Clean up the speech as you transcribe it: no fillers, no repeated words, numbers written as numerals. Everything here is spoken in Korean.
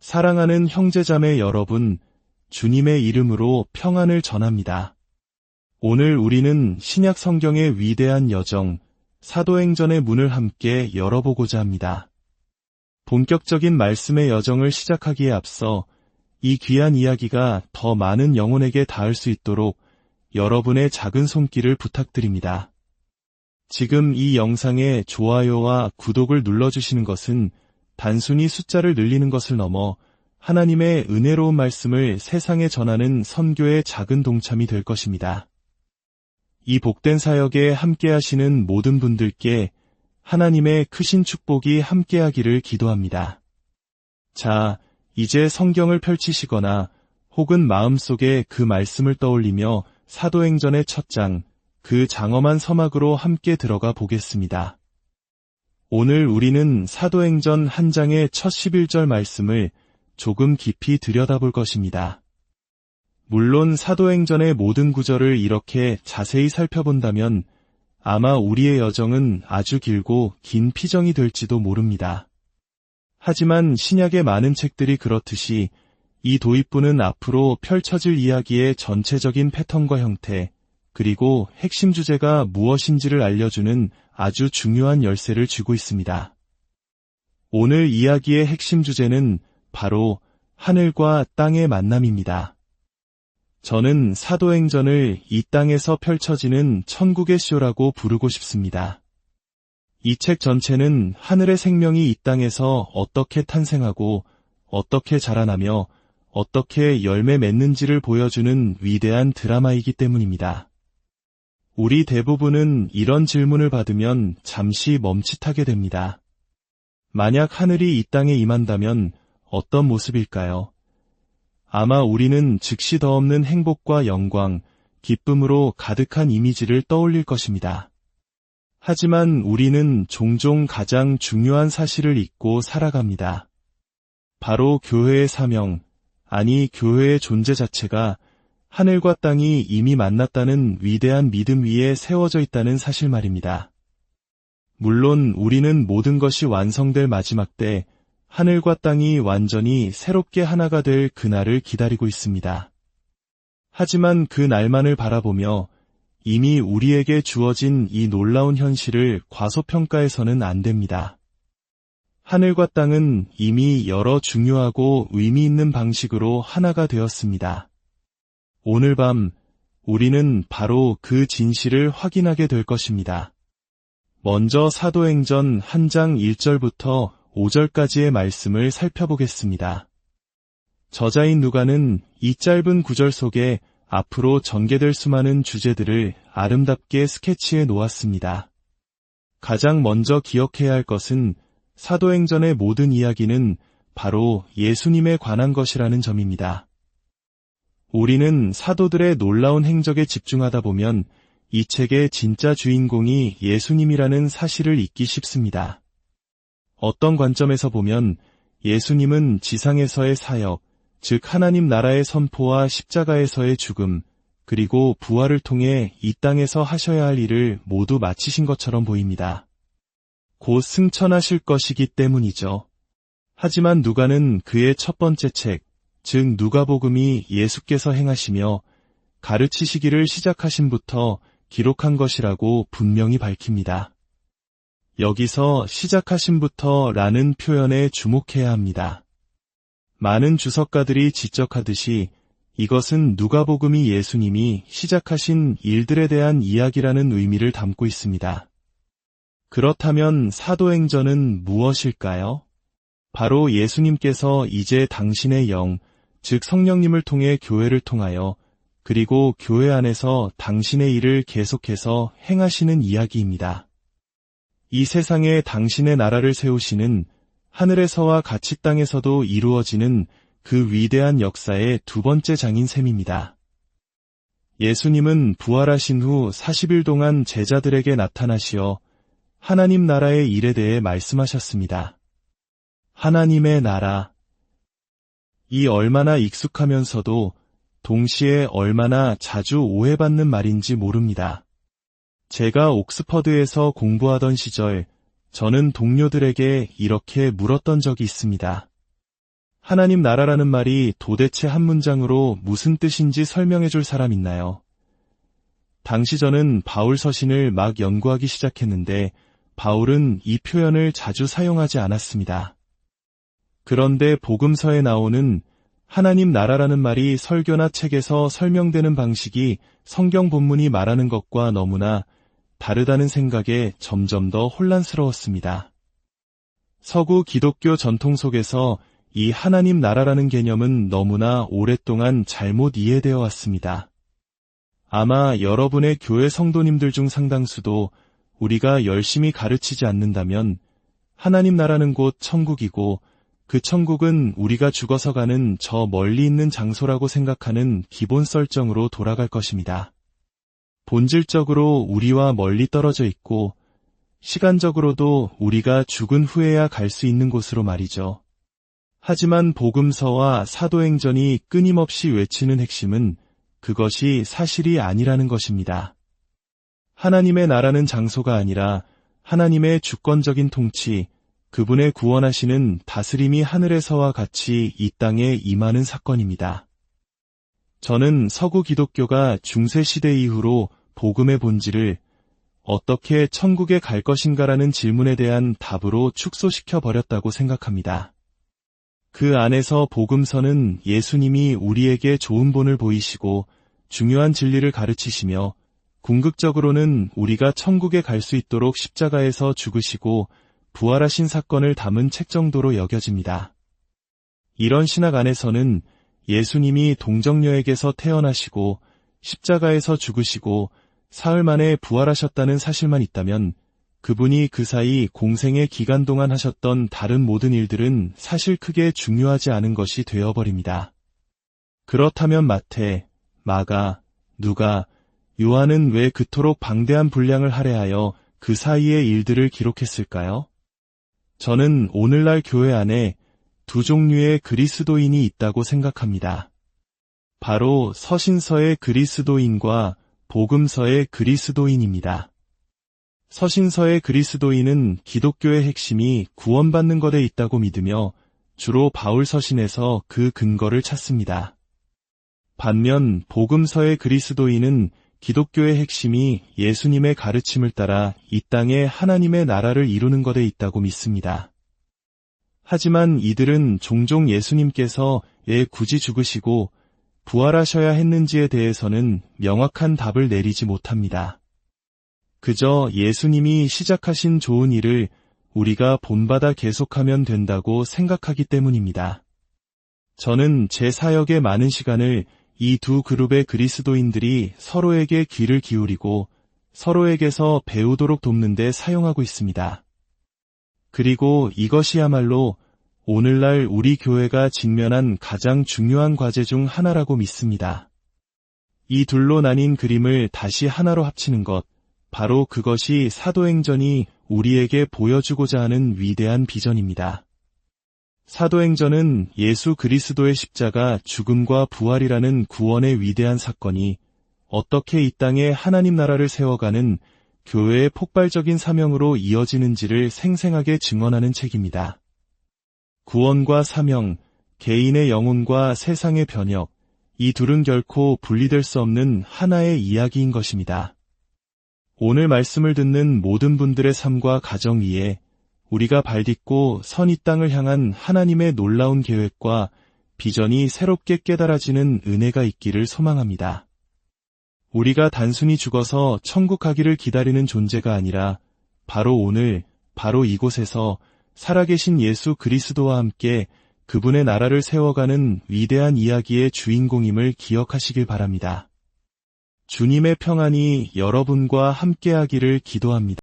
사랑하는 형제자매 여러분, 주님의 이름으로 평안을 전합니다. 오늘 우리는 신약 성경의 위대한 여정, 사도행전의 문을 함께 열어보고자 합니다. 본격적인 말씀의 여정을 시작하기에 앞서 이 귀한 이야기가 더 많은 영혼에게 닿을 수 있도록 여러분의 작은 손길을 부탁드립니다. 지금 이 영상에 좋아요와 구독을 눌러주시는 것은 단순히 숫자를 늘리는 것을 넘어 하나님의 은혜로운 말씀을 세상에 전하는 선교의 작은 동참이 될 것입니다. 이 복된 사역에 함께하시는 모든 분들께 하나님의 크신 축복이 함께하기를 기도합니다. 자, 이제 성경을 펼치시거나 혹은 마음속에 그 말씀을 떠올리며 사도행전의 첫 장, 그 장엄한 서막으로 함께 들어가 보겠습니다. 오늘 우리는 사도행전 한 장의 첫 11절 말씀을 조금 깊이 들여다볼 것입니다. 물론 사도행전의 모든 구절을 이렇게 자세히 살펴본다면 아마 우리의 여정은 아주 길고 긴 피정이 될지도 모릅니다. 하지만 신약의 많은 책들이 그렇듯이 이 도입부는 앞으로 펼쳐질 이야기의 전체적인 패턴과 형태, 그리고 핵심 주제가 무엇인지를 알려주는 아주 중요한 열쇠를 쥐고 있습니다. 오늘 이야기의 핵심 주제는 바로 하늘과 땅의 만남입니다. 저는 사도행전을 이 땅에서 펼쳐지는 천국의 쇼라고 부르고 싶습니다. 이 책 전체는 하늘의 생명이 이 땅에서 어떻게 탄생하고 어떻게 자라나며 어떻게 열매 맺는지를 보여주는 위대한 드라마이기 때문입니다. 우리 대부분은 이런 질문을 받으면 잠시 멈칫하게 됩니다. 만약 하늘이 이 땅에 임한다면 어떤 모습일까요? 아마 우리는 즉시 더없는 행복과 영광, 기쁨으로 가득한 이미지를 떠올릴 것입니다. 하지만 우리는 종종 가장 중요한 사실을 잊고 살아갑니다. 바로 교회의 사명, 아니 교회의 존재 자체가 하늘과 땅이 이미 만났다는 위대한 믿음 위에 세워져 있다는 사실 말입니다. 물론 우리는 모든 것이 완성될 마지막 때 하늘과 땅이 완전히 새롭게 하나가 될 그날을 기다리고 있습니다. 하지만 그 날만을 바라보며 이미 우리에게 주어진 이 놀라운 현실을 과소평가해서는 안 됩니다. 하늘과 땅은 이미 여러 중요하고 의미 있는 방식으로 하나가 되었습니다. 오늘 밤 우리는 바로 그 진실을 확인하게 될 것입니다. 먼저 사도행전 한 장 1절부터 5절까지의 말씀을 살펴보겠습니다. 저자인 누가는 이 짧은 구절 속에 앞으로 전개될 수많은 주제들을 아름답게 스케치해 놓았습니다. 가장 먼저 기억해야 할 것은 사도행전의 모든 이야기는 바로 예수님에 관한 것이라는 점입니다. 우리는 사도들의 놀라운 행적에 집중하다 보면 이 책의 진짜 주인공이 예수님이라는 사실을 잊기 쉽습니다. 어떤 관점에서 보면 예수님은 지상에서의 사역, 즉 하나님 나라의 선포와 십자가에서의 죽음, 그리고 부활을 통해 이 땅에서 하셔야 할 일을 모두 마치신 것처럼 보입니다. 곧 승천하실 것이기 때문이죠. 하지만 누가는 그의 첫 번째 책, 즉 누가복음이 예수께서 행하시며 가르치시기를 시작하신부터 기록한 것이라고 분명히 밝힙니다. 여기서 시작하신부터 라는 표현에 주목해야 합니다. 많은 주석가들이 지적하듯이 이것은 누가복음이 예수님이 시작하신 일들에 대한 이야기라는 의미를 담고 있습니다. 그렇다면 사도행전은 무엇일까요? 바로 예수님께서 이제 당신의 영, 즉 성령님을 통해 교회를 통하여 그리고 교회 안에서 당신의 일을 계속해서 행하시는 이야기입니다. 이 세상에 당신의 나라를 세우시는 하늘에서와 같이 땅에서도 이루어지는 그 위대한 역사의 두 번째 장인 셈입니다. 예수님은 부활하신 후 40일 동안 제자들에게 나타나시어 하나님 나라의 일에 대해 말씀하셨습니다. 하나님의 나라. 이 얼마나 익숙하면서도 동시에 얼마나 자주 오해받는 말인지 모릅니다. 제가 옥스퍼드에서 공부하던 시절 저는 동료들에게 이렇게 물었던 적이 있습니다. 하나님 나라라는 말이 도대체 한 문장으로 무슨 뜻인지 설명해 줄 사람 있나요? 당시 저는 바울 서신을 막 연구하기 시작했는데 바울은 이 표현을 자주 사용하지 않았습니다. 그런데 복음서에 나오는 하나님 나라라는 말이 설교나 책에서 설명되는 방식이 성경 본문이 말하는 것과 너무나 다르다는 생각에 점점 더 혼란스러웠습니다. 서구 기독교 전통 속에서 이 하나님 나라라는 개념은 너무나 오랫동안 잘못 이해되어 왔습니다. 아마 여러분의 교회 성도님들 중 상당수도 우리가 열심히 가르치지 않는다면 하나님 나라는 곧 천국이고 그 천국은 우리가 죽어서 가는 저 멀리 있는 장소라고 생각하는 기본 설정으로 돌아갈 것입니다. 본질적으로 우리와 멀리 떨어져 있고 시간적으로도 우리가 죽은 후에야 갈 수 있는 곳으로 말이죠. 하지만 복음서와 사도행전이 끊임없이 외치는 핵심은 그것이 사실이 아니라는 것입니다. 하나님의 나라는 장소가 아니라 하나님의 주권적인 통치, 그분의 구원하시는 다스림이 하늘에서와 같이 이 땅에 임하는 사건입니다. 저는 서구 기독교가 중세시대 이후로 복음의 본질을 어떻게 천국에 갈 것인가라는 질문에 대한 답으로 축소시켜 버렸다고 생각합니다. 그 안에서 복음서는 예수님이 우리에게 좋은 본을 보이시고 중요한 진리를 가르치시며 궁극적으로는 우리가 천국에 갈 수 있도록 십자가에서 죽으시고 부활하신 사건을 담은 책 정도로 여겨집니다. 이런 신학 안에서는 예수님이 동정녀에게서 태어나시고 십자가에서 죽으시고 사흘 만에 부활하셨다는 사실만 있다면 그분이 그 사이 공생의 기간 동안 하셨던 다른 모든 일들은 사실 크게 중요하지 않은 것이 되어버립니다. 그렇다면 마태, 마가, 누가, 요한은 왜 그토록 방대한 분량을 할애하여 그 사이의 일들을 기록했을까요? 저는 오늘날 교회 안에 두 종류의 그리스도인이 있다고 생각합니다. 바로 서신서의 그리스도인과 복음서의 그리스도인입니다. 서신서의 그리스도인은 기독교의 핵심이 구원받는 것에 있다고 믿으며 주로 바울 서신에서 그 근거를 찾습니다. 반면 복음서의 그리스도인은 기독교의 핵심이 예수님의 가르침을 따라 이 땅에 하나님의 나라를 이루는 것에 있다고 믿습니다. 하지만 이들은 종종 예수님께서 왜 굳이 죽으시고 부활하셔야 했는지에 대해서는 명확한 답을 내리지 못합니다. 그저 예수님이 시작하신 좋은 일을 우리가 본받아 계속하면 된다고 생각하기 때문입니다. 저는 제 사역의 많은 시간을 이 두 그룹의 그리스도인들이 서로에게 귀를 기울이고 서로에게서 배우도록 돕는 데 사용하고 있습니다. 그리고 이것이야말로 오늘날 우리 교회가 직면한 가장 중요한 과제 중 하나라고 믿습니다. 이 둘로 나뉜 그림을 다시 하나로 합치는 것, 바로 그것이 사도행전이 우리에게 보여주고자 하는 위대한 비전입니다. 사도행전은 예수 그리스도의 십자가 죽음과 부활이라는 구원의 위대한 사건이 어떻게 이 땅에 하나님 나라를 세워가는 교회의 폭발적인 사명으로 이어지는지를 생생하게 증언하는 책입니다. 구원과 사명, 개인의 영혼과 세상의 변혁, 이 둘은 결코 분리될 수 없는 하나의 이야기인 것입니다. 오늘 말씀을 듣는 모든 분들의 삶과 가정 위에 우리가 발딛고 선 이 땅을 향한 하나님의 놀라운 계획과 비전이 새롭게 깨달아지는 은혜가 있기를 소망합니다. 우리가 단순히 죽어서 천국 가기를 기다리는 존재가 아니라 바로 오늘, 바로 이곳에서 살아계신 예수 그리스도와 함께 그분의 나라를 세워가는 위대한 이야기의 주인공임을 기억하시길 바랍니다. 주님의 평안이 여러분과 함께하기를 기도합니다.